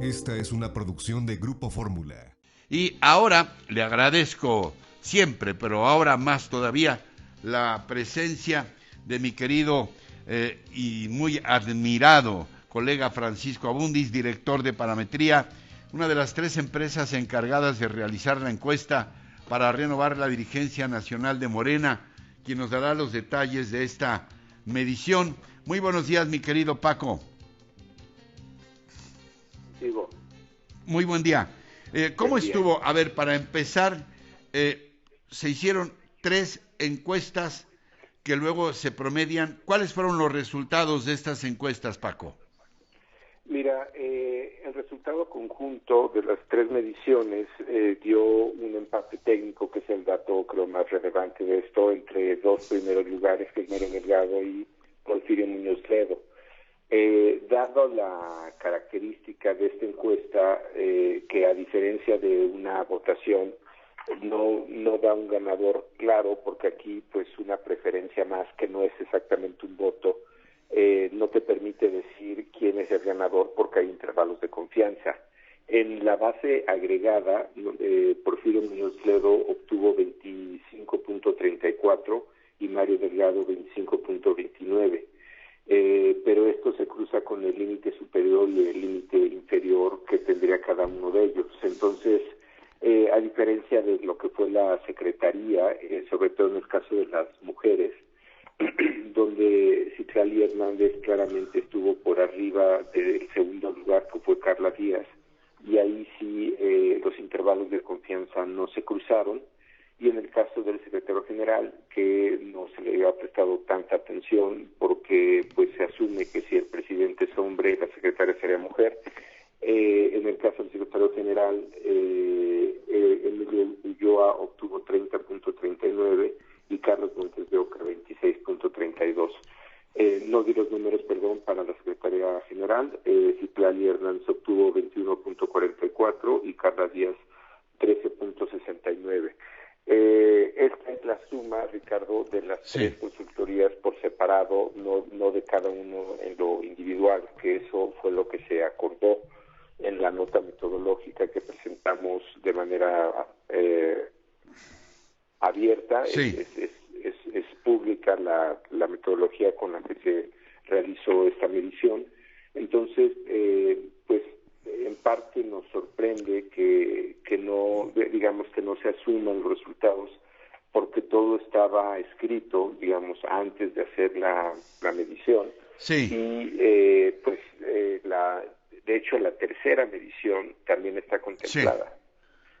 Esta es una producción de Grupo Fórmula. Y ahora le agradezco siempre, pero ahora más todavía, la presencia de mi querido y muy admirado colega Francisco Abundis, director de Parametría, una de las 3 empresas encargadas de realizar la encuesta para renovar la dirigencia nacional de Morena, quien nos dará los detalles de esta medición. Muy buenos días, mi querido Paco. Digo. Muy buen día. ¿Cómo estuvo? A ver, para empezar, se hicieron 3 encuestas que luego se promedian. ¿Cuáles fueron los resultados de estas encuestas, Paco? Mira, el resultado conjunto de las 3 mediciones dio un empate técnico, que es el dato creo más relevante de esto, entre 2 primeros lugares, que es Mario Delgado y Porfirio Muñoz Ledo. Dado la característica de esta encuesta, que a diferencia de una votación no da un ganador claro, porque aquí pues una preferencia más, que no es exactamente un voto, no te permite decir quién es el ganador porque hay intervalos de confianza. En la base agregada, Porfirio Muñoz Ledo obtuvo 25.34 y Mario Delgado 25.29. Pero esto se cruza con el límite superior y el límite inferior que tendría cada uno de ellos. Entonces, a diferencia de lo que fue la secretaría, sobre todo en el caso de las mujeres, donde Citlali Hernández claramente estuvo por arriba del segundo lugar, que fue Carla Díaz, y ahí sí los intervalos de confianza no se cruzaron. Y en el caso del secretario general, que no se le había prestado tanta atención porque pues se asume que si el presidente es hombre, la secretaria sería mujer. En el caso del secretario general, Emilio Ulloa obtuvo 30.39 y Carlos Montes de Oca 26.32. No di los números, perdón, para la secretaria general. Citlali Hernández obtuvo 21.44 y Carla Díaz 13.69. Esta es la suma, Ricardo, de las 3 consultorías por separado, no de cada uno en lo individual, que eso fue lo que se acordó en la nota metodológica que presentamos de manera abierta. Sí. Es pública la metodología con la que se realizó esta medición. Entonces, pues en parte nos sorprende que no, digamos, que no se asuman los resultados, porque todo estaba escrito, digamos, antes de hacer la medición. Sí. Y de hecho la tercera medición también está contemplada.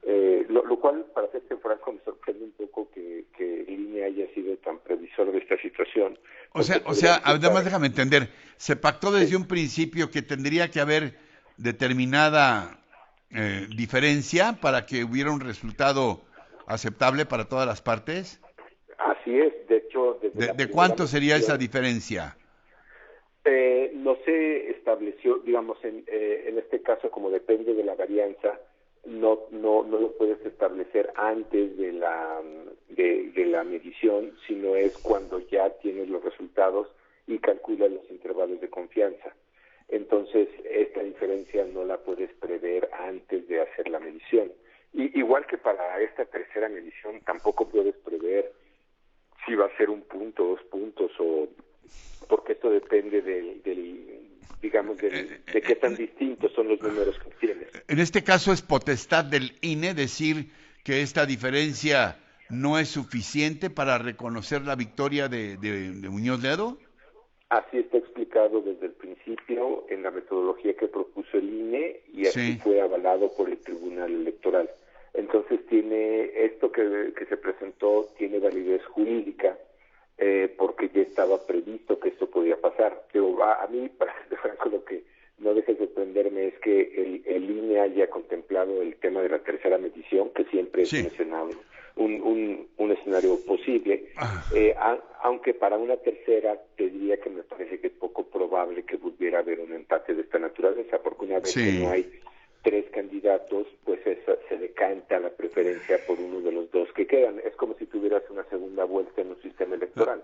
Sí. Lo cual, para serte franco, me sorprende un poco que el INE haya sido tan previsor de esta situación. O sea, además déjame entender, se pactó desde un principio que tendría que haber determinada diferencia para que hubiera un resultado aceptable para todas las partes. Así es, de hecho... ¿De cuánto sería esa diferencia? No se estableció, digamos, en este caso, como depende de la varianza, no lo puedes establecer antes de la medición, sino es cuando ya tienes los resultados y calculas los intervalos de confianza. Entonces, esta diferencia no la puedes prever antes de hacer la medición. Igual que para esta tercera medición, tampoco puedes prever si va a ser 1 punto, 2 puntos, porque esto depende de qué tan distintos son los números que tienes. En este caso es potestad del INE decir que esta diferencia no es suficiente para reconocer la victoria de Muñoz Ledo. Así está explicado desde el principio en la metodología que propuso el INE y así fue avalado por el Tribunal Electoral. Entonces esto que se presentó tiene validez jurídica, porque ya estaba previsto que esto podía pasar. Pero a mí, para ser franco, lo que no deja de sorprenderme es que el INE haya contemplado el tema de la tercera medición, que siempre es mencionado, un escenario posible, aunque para una tercera te diría que me parece que es poco probable que volviera a haber un empate de esta naturaleza, porque una vez que no hay 3 candidatos, pues se decanta la preferencia por uno de los 2 que quedan. Es como si tuvieras una segunda vuelta en un sistema electoral.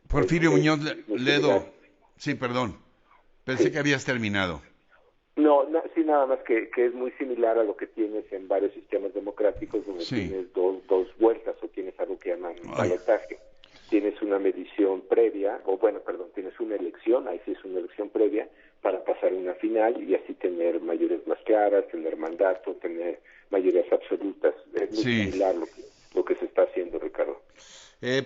Porfirio Muñoz Ledo, sí, perdón, pensé que habías terminado. Sí, nada más que es muy similar a lo que tienes en varios sistemas democráticos donde tienes dos vueltas o tienes algo que llaman balotaje. Tienes una medición previa, tienes una elección, ahí sí es una elección previa para pasar a una final y así tener mayorías más claras, tener mandato, tener mayorías absolutas. Es muy similar lo que se está haciendo, Ricardo.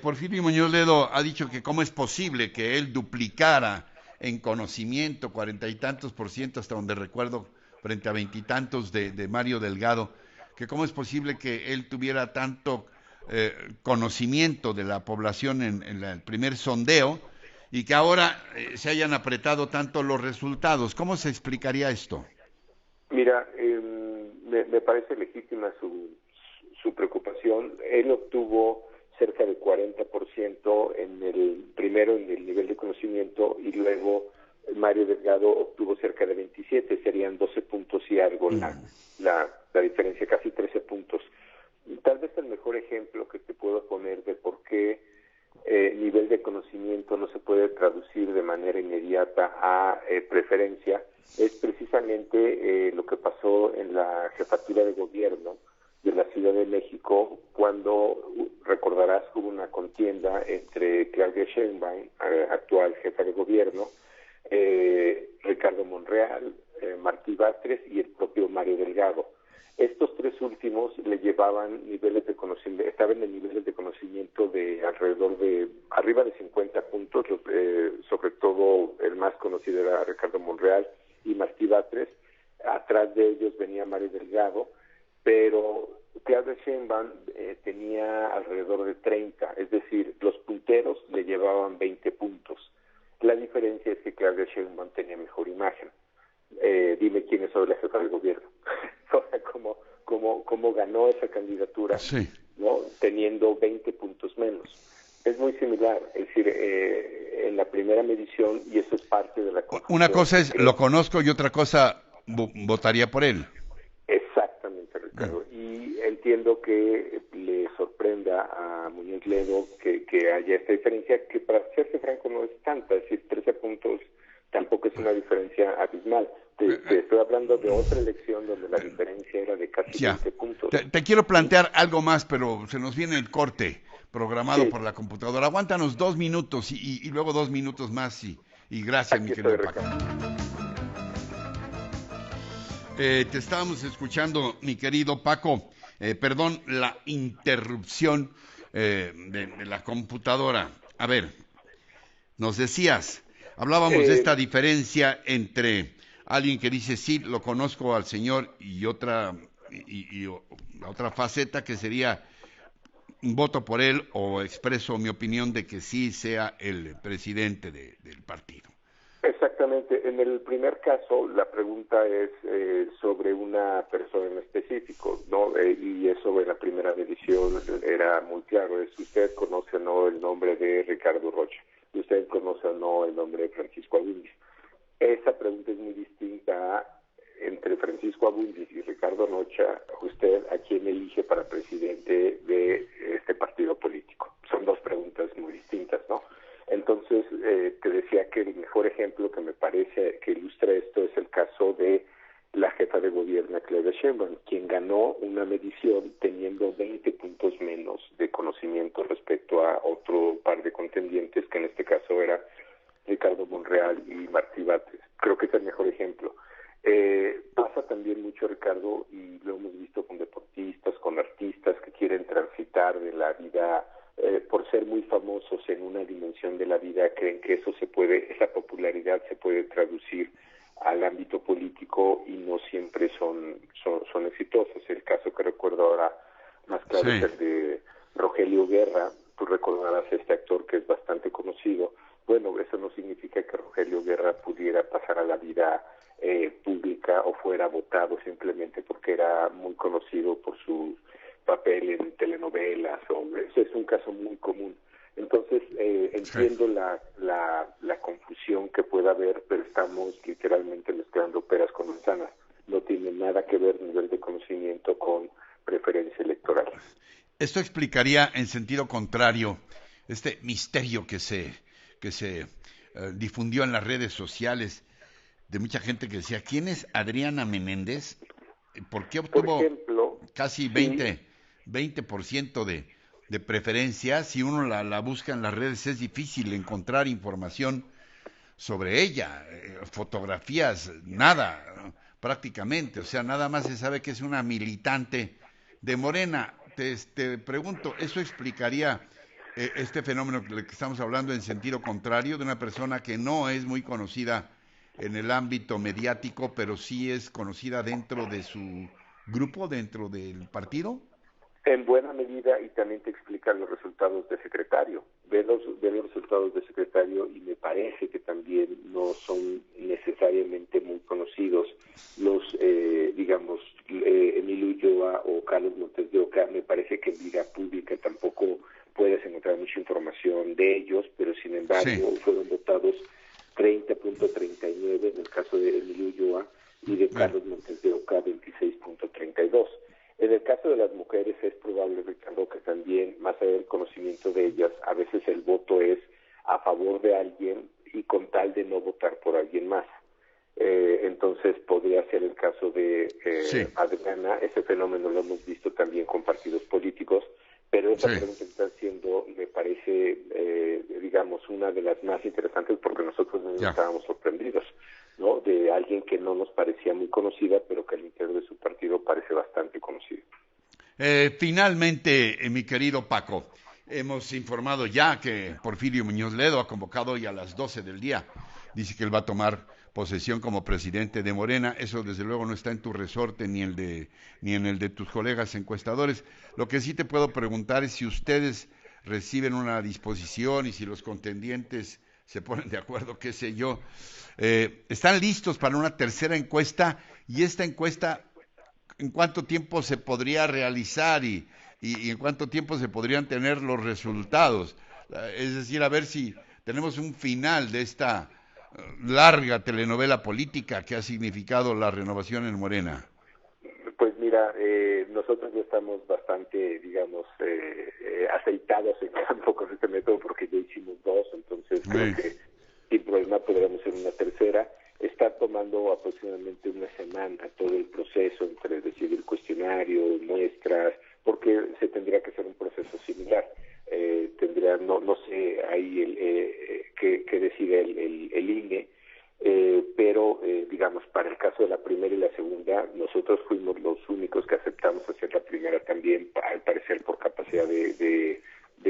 Porfirio Muñoz Ledo ha dicho que cómo es posible que él duplicara en conocimiento 40 y tantos % hasta donde recuerdo, frente a 20 y tantos de Mario Delgado, que cómo es posible que él tuviera tanto conocimiento de la población en el primer sondeo y que ahora se hayan apretado tanto los resultados. ¿Cómo se explicaría esto? Mira, me parece legítima su preocupación. Él obtuvo cerca del 40% primero en el nivel de conocimiento y luego Mario Delgado obtuvo cerca de 27, serían 12 puntos y algo la diferencia, casi 13 puntos. Tal vez el mejor ejemplo que te puedo poner de por qué nivel de conocimiento no se puede traducir de manera inmediata a preferencia es precisamente lo que pasó en la jefatura de gobierno de la Ciudad de México, cuando recordarás hubo una contienda entre Claudia Sheinbaum, actual jefa de gobierno, Ricardo Monreal, Martí Batres y el propio Mario Delgado. Estos tres últimos le llevaban niveles de conocimiento, estaban en niveles de conocimiento de arriba de 50 puntos, sobre todo el más conocido era Ricardo Monreal y Martí Batres. Atrás de ellos venía Mario Delgado, pero Claudia Sheinbaum tenía alrededor de 30, es decir, los punteros le llevaban 20 puntos. La diferencia es que Claudia Sheinbaum tenía mejor imagen. Dime quién es hoy la jefa del gobierno. O sea, cómo ganó esa candidatura, ¿no? Teniendo 20 puntos menos. Es muy similar, es decir, en la primera medición, y eso es parte de la confusión. Una cosa es, lo conozco, y otra cosa, votaría por él. Exactamente, Ricardo. Y entiendo que le sorprenda a Muñoz Ledo que haya esta diferencia, que para serse franco no es tanta, es decir, 13 puntos tampoco es una diferencia abismal. Te estoy hablando de otra elección donde la diferencia era de casi 20 puntos. Te quiero plantear algo más, pero se nos viene el corte programado por la computadora. Aguántanos 2 minutos y luego 2 minutos más y gracias, mi querido Paco. Te estábamos escuchando, mi querido Paco. Perdón la interrupción de la computadora. A ver, nos decías, hablábamos de esta diferencia entre alguien que dice sí, lo conozco al señor, y la otra faceta que sería voto por él o expreso mi opinión de que sí sea el presidente del partido. Exactamente. En el primer caso, la pregunta es sobre una persona en específico, ¿no? Y es sobre la primera medición, era muy claro, es usted conoce o no el nombre de Ricardo Rocha, usted conoce o no el nombre de Francisco Abundis. Esa pregunta es muy distinta entre Francisco Abundis y Ricardo Rocha. Usted a quién elige para presidente de este partido político. Son dos preguntas muy distintas, ¿no? Entonces, te decía que el mejor ejemplo que me parece que ilustra esto es el caso de la jefa de gobierno, Claudia Sheinbaum, quien ganó una medición teniendo 20 puntos menos de conocimiento respecto a otro par de contendientes, que en este caso era Ricardo Monreal y Martí Batres. Creo que es el mejor ejemplo. Pasa también mucho, Ricardo, y lo hemos visto con deportistas, con artistas que quieren transitar de la vida, por ser muy famosos en una dimensión de la vida, creen que esa popularidad se puede traducir al ámbito político y no siempre son exitosos. El caso que recuerdo ahora más claro es el de Rogelio Guerra. Tú recordarás este actor que es bastante conocido. Bueno, eso no significa que Rogelio Guerra pudiera pasar a la vida pública o fuera votado simplemente porque era muy conocido por su papel en telenovelas. Eso es un caso muy común. Entonces, entiendo la confusión que pueda haber, pero estamos literalmente mezclando peras con manzanas. No tiene nada que ver nivel de conocimiento con preferencia electoral. Esto explicaría en sentido contrario este misterio que se difundió en las redes sociales de mucha gente que decía, ¿quién es Adriana Menéndez? ¿Por qué Por obtuvo ejemplo, casi sí, 20% de preferencia? Si uno la busca en las redes es difícil encontrar información sobre ella, fotografías, nada, prácticamente, o sea, nada más se sabe que es una militante de Morena. Te pregunto, ¿eso explicaría este fenómeno del que estamos hablando en sentido contrario, de una persona que no es muy conocida en el ámbito mediático, pero sí es conocida dentro de su grupo, dentro del partido? en buena medida, y también te explican los resultados de secretario. Ve los resultados de secretario y me parece que también no son necesariamente muy conocidos los, digamos, Emilio Ulloa o Carlos Montes de Oca. Me parece que en vida pública tampoco puedes encontrar mucha información de ellos, pero sin Sí, embargo fueron votados 30.39 en el caso de Emilio Ulloa y de bien, Carlos Montes de Oca 26.32. En el caso de las mujeres es probable, Ricardo, que también, más allá del conocimiento de ellas, a veces el voto es a favor de alguien y con tal de no votar por alguien más. Entonces podría ser el caso de sí, Adriana. Ese fenómeno lo hemos visto también con partidos políticos, pero esa sí, pregunta que está haciendo me parece, digamos, una de las más interesantes porque nosotros mismos ya. estábamos sorprendidos, ¿no? De alguien que no nos parecía muy conocida, pero que al interior de su partido parece bastante conocida. Finalmente, mi querido Paco, hemos informado ya que Porfirio Muñoz Ledo ha convocado hoy a las 12 del día. Dice que él va a tomar posesión como presidente de Morena. Eso desde luego no está en tu resorte ni en el de tus colegas encuestadores. Lo que sí te puedo preguntar es si ustedes reciben una disposición y si los contendientes se ponen de acuerdo, qué sé yo, están listos para una tercera encuesta, y esta encuesta, ¿en cuánto tiempo se podría realizar y en cuánto tiempo se podrían tener los resultados? Es decir, a ver si tenemos un final de esta larga telenovela política que ha significado la renovación en Morena. Pues mira, nosotros ya estamos bastante, digamos, aceitados en campo con este método porque ya hicimos dos, entonces creo Sí, que sin problema podríamos hacer una tercera. Está tomando aproximadamente una semana todo el proceso entre decidir cuestionario, muestras, porque se tendría que hacer un proceso similar. No sé ahí que decide el INE, pero digamos, para el caso de la primera y la segunda, nosotros fuimos los únicos que aceptamos hacer la primera también, al parecer por capacidad de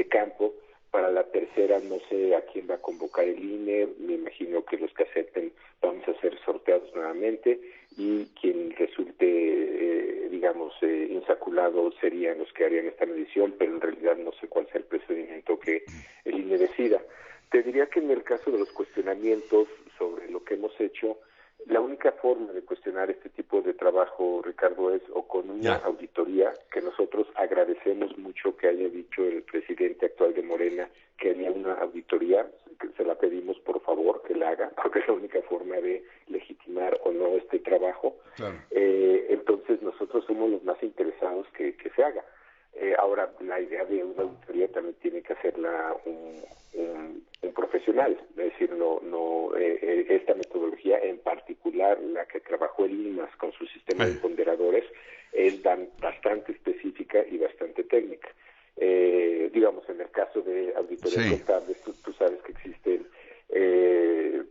campo. Para la tercera no sé a quién va a convocar el INE, me imagino que los que acepten vamos a ser sorteados nuevamente y quien resulte, digamos, insaculado serían los que harían esta medición, pero en realidad no sé cuál sea el procedimiento que el INE decida. Te diría que en el caso de los cuestionamientos sobre lo que hemos hecho, la única forma de cuestionar este tipo de trabajo, Ricardo, es o con una ya. auditoría, que nosotros agradecemos mucho que haya dicho el presidente actual de Morena que haría una auditoría, que se la pedimos por favor que la haga, porque es la única forma de legitimar o no este trabajo. Claro. Entonces nosotros somos los más interesados que se haga. Ahora, la idea de una auditoría también tiene que hacerla un profesional, es decir, esta metodología, en particular la que trabajó el INMAS con su sistema de ponderadores, es bastante específica y bastante técnica. Digamos, en el caso de auditorías Sí, contables, tú sabes que existen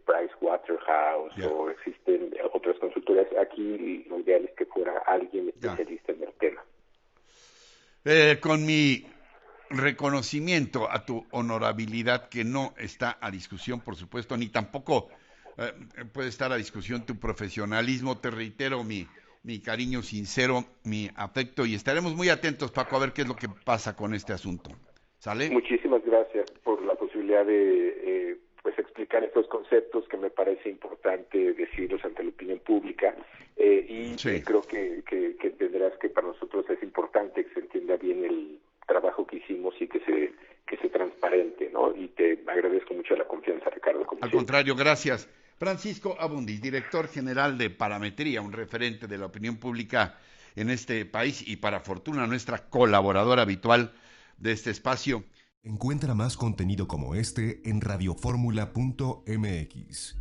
Pricewaterhouse ya, o existen otras consultoras. Aquí lo ideal es que fuera alguien ya. especialista en el tema. Con mi reconocimiento a tu honorabilidad, que no está a discusión, por supuesto, ni tampoco eh, puede estar a discusión tu profesionalismo, te reitero mi cariño sincero, mi afecto, y estaremos muy atentos, Paco, a ver qué es lo que pasa con este asunto. ¿Sale? Muchísimas gracias por la posibilidad de pues explicar estos conceptos que me parece importante decirlos ante la opinión pública Sí. creo que entenderás que para nosotros es importante que se entienda bien el trabajo que hicimos y que se transparente, ¿no? Y te agradezco mucho la confianza, Ricardo, como Al siempre. contrario, gracias. Francisco Abundis, director general de Parametría, un referente de la opinión pública en este país y para fortuna nuestra colaboradora habitual de este espacio. Encuentra más contenido como este en radioformula.mx.